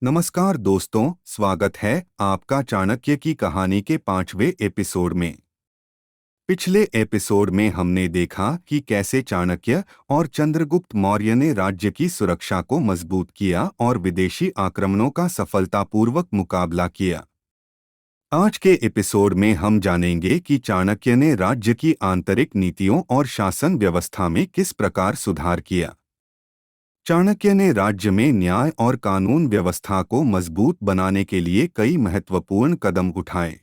नमस्कार दोस्तों, स्वागत है आपका चाणक्य की कहानी के 5वें एपिसोड में। पिछले एपिसोड में हमने देखा कि कैसे चाणक्य और चंद्रगुप्त मौर्य ने राज्य की सुरक्षा को मजबूत किया और विदेशी आक्रमणों का सफलतापूर्वक मुकाबला किया। आज के एपिसोड में हम जानेंगे कि चाणक्य ने राज्य की आंतरिक नीतियों और शासन व्यवस्था में किस प्रकार सुधार किया। चाणक्य ने राज्य में न्याय और कानून व्यवस्था को मजबूत बनाने के लिए कई महत्वपूर्ण कदम उठाए।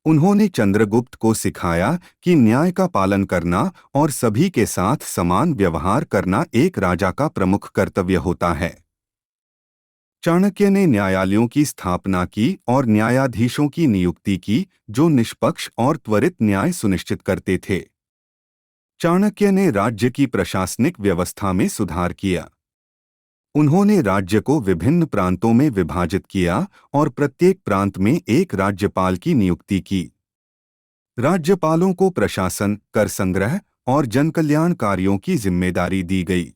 उन्होंने चंद्रगुप्त को सिखाया कि न्याय का पालन करना और सभी के साथ समान व्यवहार करना एक राजा का प्रमुख कर्तव्य होता है। चाणक्य ने न्यायालयों की स्थापना की और न्यायाधीशों की नियुक्ति की, जो निष्पक्ष और त्वरित न्याय सुनिश्चित करते थे। चाणक्य ने राज्य की प्रशासनिक व्यवस्था में सुधार किया। उन्होंने राज्य को विभिन्न प्रांतों में विभाजित किया और प्रत्येक प्रांत में एक राज्यपाल की नियुक्ति की। राज्यपालों को प्रशासन, कर संग्रह और जनकल्याण कार्यों की जिम्मेदारी दी गई।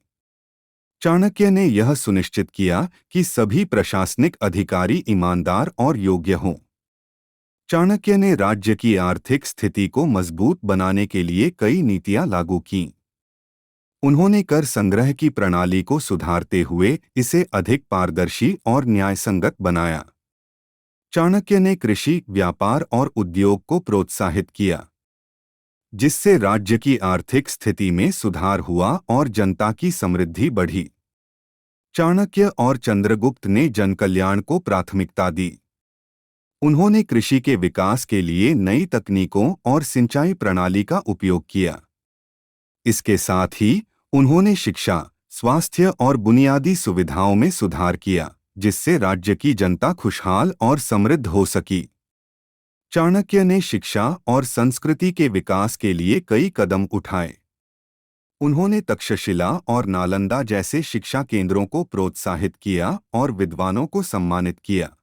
चाणक्य ने यह सुनिश्चित किया कि सभी प्रशासनिक अधिकारी ईमानदार और योग्य हों। चाणक्य ने राज्य की आर्थिक स्थिति को मजबूत बनाने के लिए कई नीतियां लागू कीं। उन्होंने कर संग्रह की प्रणाली को सुधारते हुए इसे अधिक पारदर्शी और न्यायसंगत बनाया। चाणक्य ने कृषि, व्यापार और उद्योग को प्रोत्साहित किया, जिससे राज्य की आर्थिक स्थिति में सुधार हुआ और जनता की समृद्धि बढ़ी। चाणक्य और चंद्रगुप्त ने जनकल्याण को प्राथमिकता दी। उन्होंने कृषि के विकास के लिए नई तकनीकों और सिंचाई प्रणाली का उपयोग किया। इसके साथ ही उन्होंने शिक्षा, स्वास्थ्य और बुनियादी सुविधाओं में सुधार किया, जिससे राज्य की जनता खुशहाल और समृद्ध हो सकी। चाणक्य ने शिक्षा और संस्कृति के विकास के लिए कई कदम उठाए। उन्होंने तक्षशिला और नालंदा जैसे शिक्षा केंद्रों को प्रोत्साहित किया और विद्वानों को सम्मानित किया।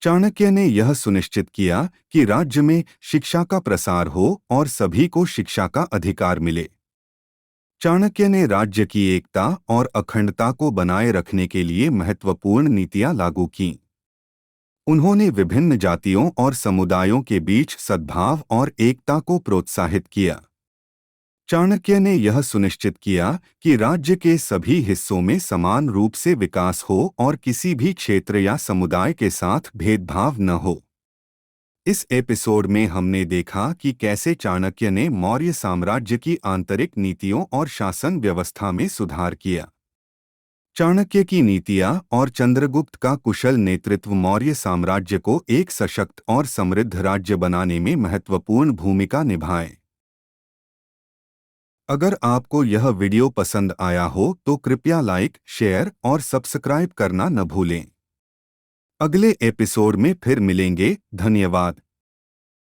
चाणक्य ने यह सुनिश्चित किया कि राज्य में शिक्षा का प्रसार हो और सभी को शिक्षा का अधिकार मिले। चाणक्य ने राज्य की एकता और अखंडता को बनाए रखने के लिए महत्वपूर्ण नीतियां लागू कीं। उन्होंने विभिन्न जातियों और समुदायों के बीच सद्भाव और एकता को प्रोत्साहित किया। चाणक्य ने यह सुनिश्चित किया कि राज्य के सभी हिस्सों में समान रूप से विकास हो और किसी भी क्षेत्र या समुदाय के साथ भेदभाव न हो। इस एपिसोड में हमने देखा कि कैसे चाणक्य ने मौर्य साम्राज्य की आंतरिक नीतियों और शासन व्यवस्था में सुधार किया। चाणक्य की नीतियां और चंद्रगुप्त का कुशल नेतृत्व मौर्य साम्राज्य को एक सशक्त और समृद्ध राज्य बनाने में महत्वपूर्ण भूमिका निभाए। अगर आपको यह वीडियो पसंद आया हो तो कृपया लाइक, शेयर और सब्सक्राइब करना न भूलें। अगले एपिसोड में फिर मिलेंगे। धन्यवाद।